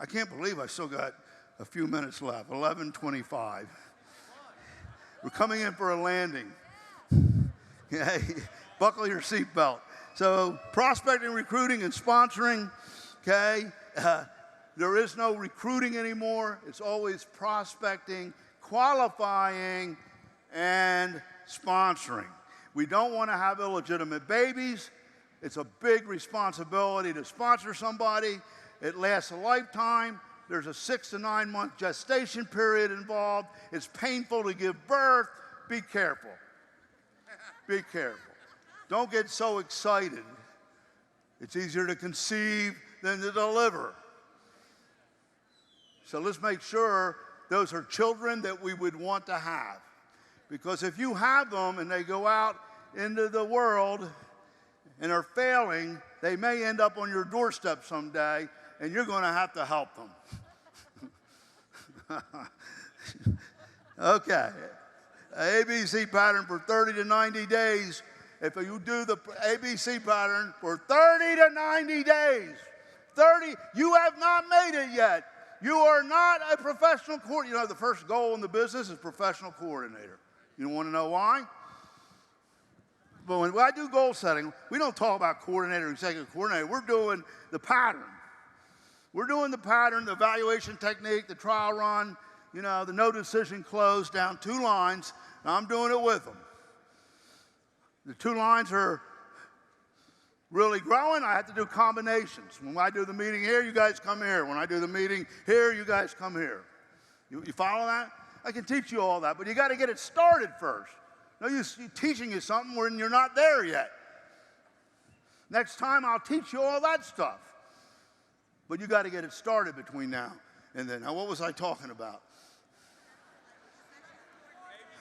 I can't believe I still got a few minutes left, 11:25. We're coming in for a landing. Okay, buckle your seatbelt. So prospecting, recruiting, and sponsoring, okay? There is no recruiting anymore. It's always prospecting, qualifying, and sponsoring. We don't want to have illegitimate babies. It's a big responsibility to sponsor somebody. It lasts a lifetime. There's a 6 to 9 month gestation period involved. It's painful to give birth. Be careful. Be careful. Don't get so excited. It's easier to conceive than to deliver. So let's make sure those are children that we would want to have. Because if you have them and they go out into the world and are failing, they may end up on your doorstep someday, and you're going to have to help them. Okay. ABC pattern for 30 to 90 days. If you do the ABC pattern for 30 to 90 days, you have not made it yet. You are not a professional coordinator. You know, the first goal in the business is professional coordinator. You want to know why? But when I do goal setting, we don't talk about coordinator, executive coordinator. We're doing the pattern. We're doing the pattern, the evaluation technique, the trial run, you know, the no decision close down 2 lines. Now I'm doing it with them. The 2 lines are really growing. I have to do combinations. When I do the meeting here, you guys come here. When I do the meeting here, you guys come here. You follow that? I can teach you all that, but you got to get it started first. No use teaching you something when you're not there yet. Next time, I'll teach you all that stuff. But you got to get it started between now and then. Now, what was I talking about?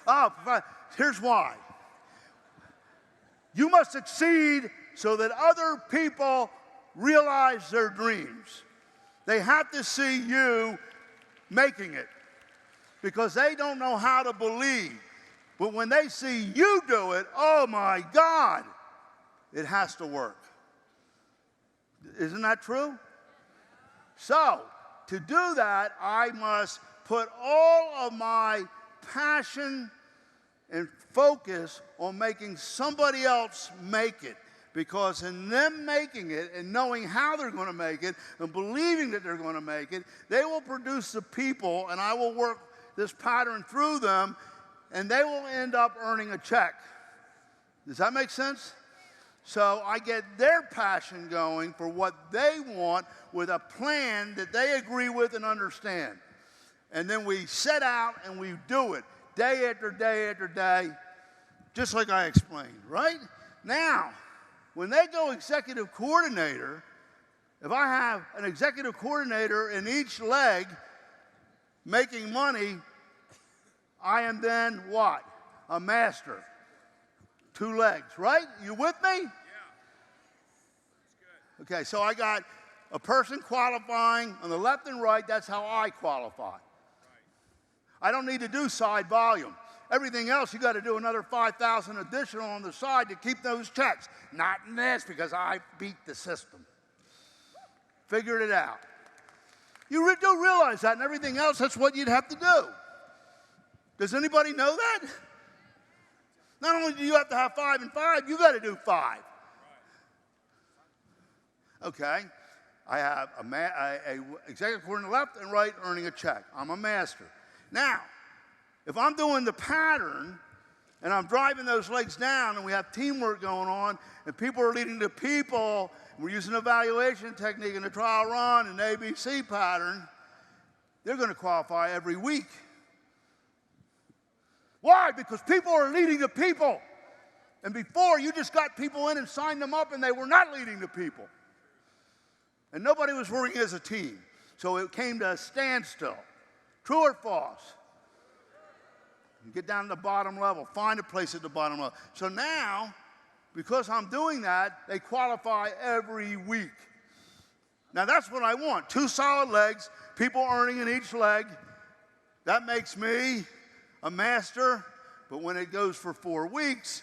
Oh, here's why. You must succeed so that other people realize their dreams. They have to see you making it because they don't know how to believe. But when they see you do it, oh my God, it has to work. Isn't that true? So, to do that, I must put all of my passion and focus on making somebody else make it. Because in them making it and knowing how they're going to make it and believing that they're going to make it, they will produce the people, and I will work this pattern through them, and they will end up earning a check. Does that make sense? So I get their passion going for what they want with a plan that they agree with and understand. And then we set out and we do it day after day after day, just like I explained, right? Now, when they go executive coordinator, if I have an executive coordinator in each leg making money, I am then what? A master. 2 legs, right? You with me? Yeah. That's good. Okay, so I got a person qualifying on the left and right. That's how I qualify. Right. I don't need to do side volume. Everything else, you got to do another 5,000 additional on the side to keep those checks. Not in this, because I beat the system. Figured it out. You do realize that, and everything else, that's what you'd have to do. Does anybody know that? Not only do you have to have 5 and 5, you got to do 5. Okay. I have a executive coordinator left and right earning a check. I'm a master. Now, if I'm doing the pattern and I'm driving those legs down and we have teamwork going on and people are leading to people, and we're using evaluation technique and the trial run and ABC pattern, they're going to qualify every week. Why? Because people are leading to people. And before, you just got people in and signed them up and they were not leading to people. And nobody was working as a team. So it came to a standstill. True or false? Get down to the bottom level. Find a place at the bottom level. So now, because I'm doing that, they qualify every week. Now that's what I want. 2 solid legs, people earning in each leg. That makes me a master. But when it goes for 4 weeks,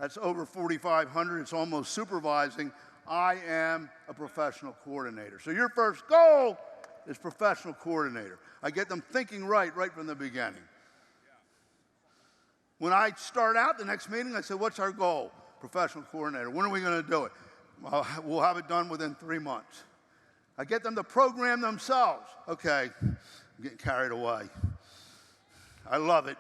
that's over 4,500. It's almost supervising. I am a professional coordinator. So your first goal is professional coordinator. I get them thinking right from the beginning. When I start out the next meeting, I say, what's our goal? Professional coordinator. When are we going to do it? We'll have it done within 3 months. I get them to program themselves. Okay, I'm getting carried away. I love it.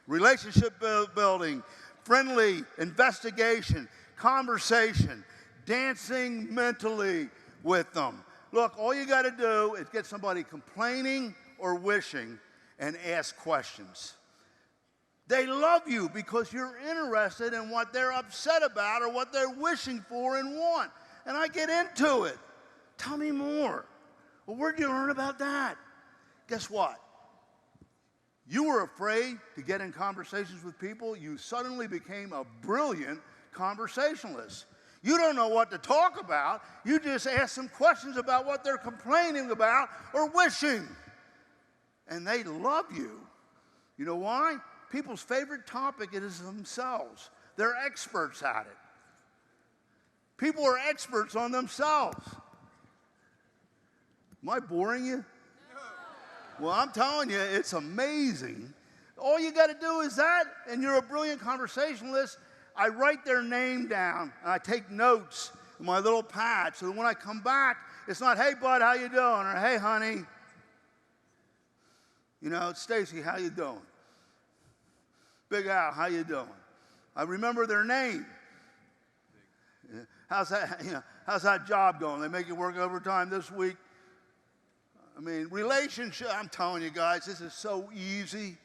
Relationship building, friendly investigation, conversation, dancing mentally with them. Look, all you got to do is get somebody complaining or wishing and ask questions. They love you because you're interested in what they're upset about or what they're wishing for and want. And I get into it. Tell me more. Well, where'd you learn about that? Guess what? You were afraid to get in conversations with people. You suddenly became a brilliant conversationalist. You don't know what to talk about. You just ask them questions about what they're complaining about or wishing. And they love you. You know why? People's favorite topic is themselves. They're experts at it. People are experts on themselves. Am I boring you? Well, I'm telling you, it's amazing. All you got to do is that, and you're a brilliant conversationalist. I write their name down, and I take notes in my little pad, so that when I come back, it's not, hey, bud, how you doing? Or, hey, honey. You know, it's Stacy, how you doing? Big Al, how you doing? I remember their name. How's that job going? They make you work overtime this week? I mean, relationship, I'm telling you guys, this is so easy,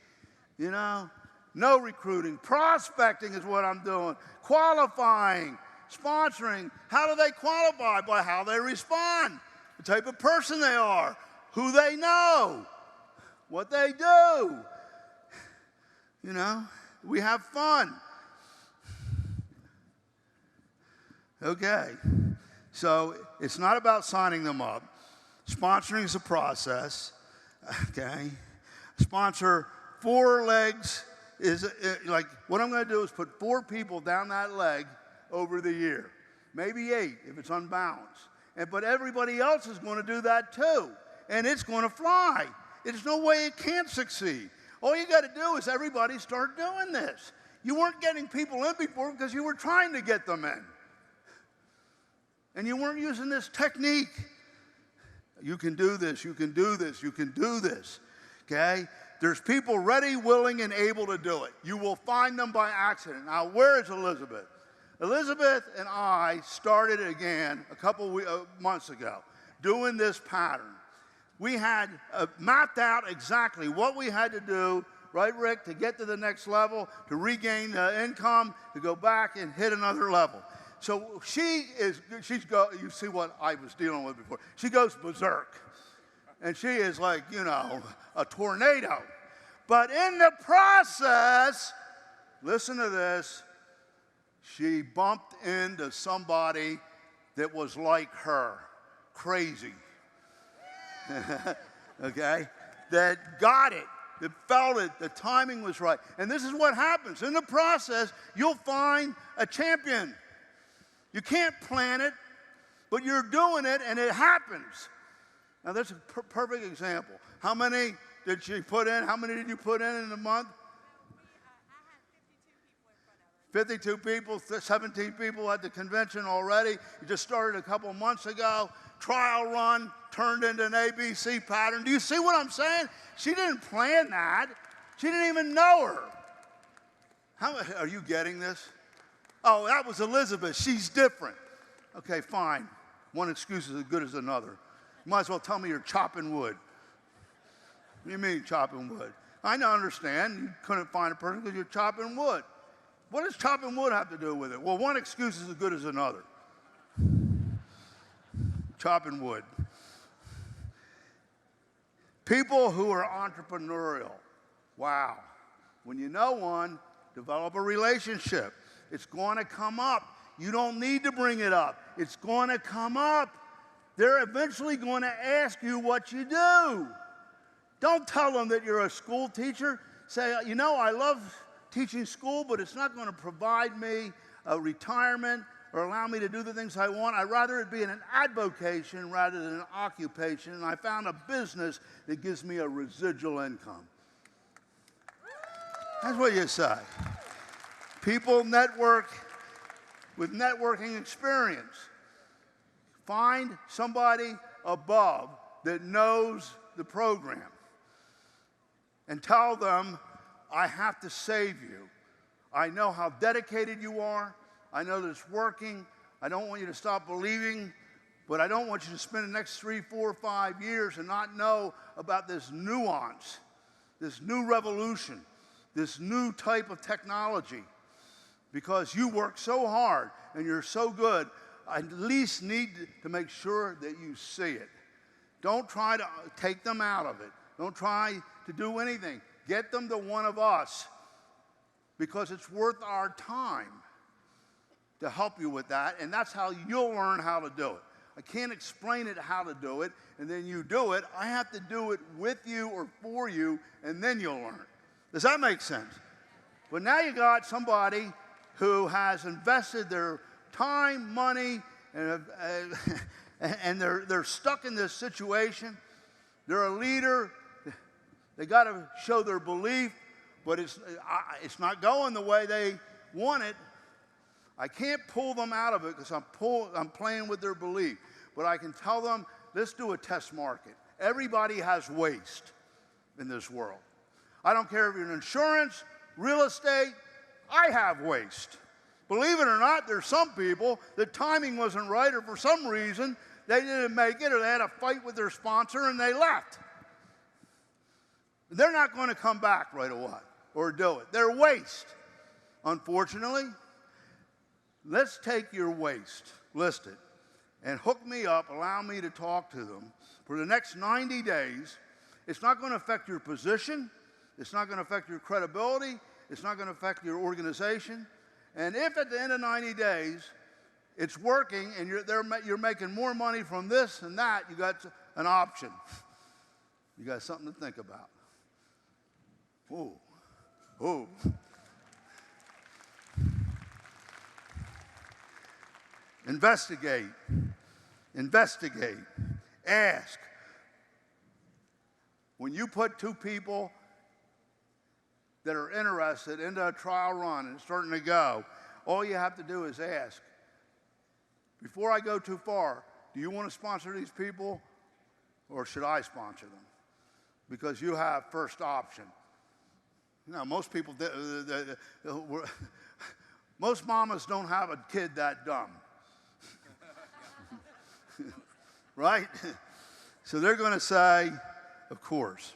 you know. No recruiting. Prospecting is what I'm doing. Qualifying, sponsoring. How do they qualify? By how they respond, the type of person they are, who they know, what they do. You know, we have fun. Okay, so it's not about signing them up. Sponsoring is a process, okay? Sponsor 4 legs is, like, what I'm going to do is put 4 people down that leg over the year. Maybe 8 if it's unbalanced. But everybody else is going to do that too, and it's going to fly. There's no way it can't succeed. All you got to do is everybody start doing this. You weren't getting people in before because you were trying to get them in. And you weren't using this technique. You can do this, you can do this, you can do this, okay? There's people ready, willing, and able to do it. You will find them by accident. Now, where is Elizabeth? Elizabeth and I started again a couple months ago doing this pattern. We had mapped out exactly what we had to do, right, Rick, to get to the next level, to regain income, to go back and hit another level. So you see what I was dealing with before. She goes berserk. And she is like, you know, a tornado. But in the process, listen to this, she bumped into somebody that was like her, crazy. Okay? That got it, that felt it, the timing was right. And this is what happens. In the process, you'll find a champion. You can't plan it, but you're doing it, and it happens. Now, that's a perfect example. How many did she put in? How many did you put in a month? I had 52 people 17 people at the convention already. You just started a couple months ago. Trial run turned into an ABC pattern. Do you see what I'm saying? She didn't plan that. She didn't even know her. Are you getting this? Oh, that was Elizabeth. She's different. Okay, fine. One excuse is as good as another. You might as well tell me you're chopping wood. What do you mean chopping wood? I don't understand. You couldn't find a person because you're chopping wood. What does chopping wood have to do with it? Well, one excuse is as good as another. Chopping wood. People who are entrepreneurial. Wow. When you know one, develop a relationship. It's going to come up. You don't need to bring it up. It's going to come up. They're eventually going to ask you what you do. Don't tell them that you're a school teacher. Say, you know, I love teaching school, but it's not going to provide me a retirement or allow me to do the things I want. I'd rather it be an avocation rather than an occupation. And I found a business that gives me a residual income. That's what you say. People network with networking experience. Find somebody above that knows the program and tell them, I have to save you. I know how dedicated you are. I know that it's working. I don't want you to stop believing, but I don't want you to spend the next 3, 4, 5 years and not know about this nuance, this new revolution, this new type of technology. Because you work so hard and you're so good, I at least need to make sure that you see it. Don't try to take them out of it. Don't try to do anything. Get them to one of us, because it's worth our time to help you with that, and that's how you'll learn how to do it. I can't explain it how to do it, and then you do it. I have to do it with you or for you, and then you'll learn. Does that make sense? But now you got somebody who has invested their time, money, and they're stuck in this situation. They're a leader. They got to show their belief, but it's not going the way they want it. I can't pull them out of it because I'm playing with their belief. But I can tell them, let's do a test market. Everybody has waste in this world. I don't care if you're in insurance, real estate, I have waste. Believe it or not, there's some people, the timing wasn't right, or for some reason, they didn't make it, or they had a fight with their sponsor and they left. They're not going to come back right away or do it. They're waste. Unfortunately, let's take your waste, list it, and hook me up, allow me to talk to them for the next 90 days. It's not going to affect your position. It's not going to affect your credibility. It's not going to affect your organization. And if at the end of 90 days it's working and you're making more money from this and that, you got an option. You got something to think about. Ooh, ooh. Investigate. Investigate. Ask. When you put two people that are interested into a trial run and it's starting to go, all you have to do is ask, before I go too far, do you want to sponsor these people or should I sponsor them? Because you have first option. You know, most people, most mamas don't have a kid that dumb. Right? So they're going to say, of course.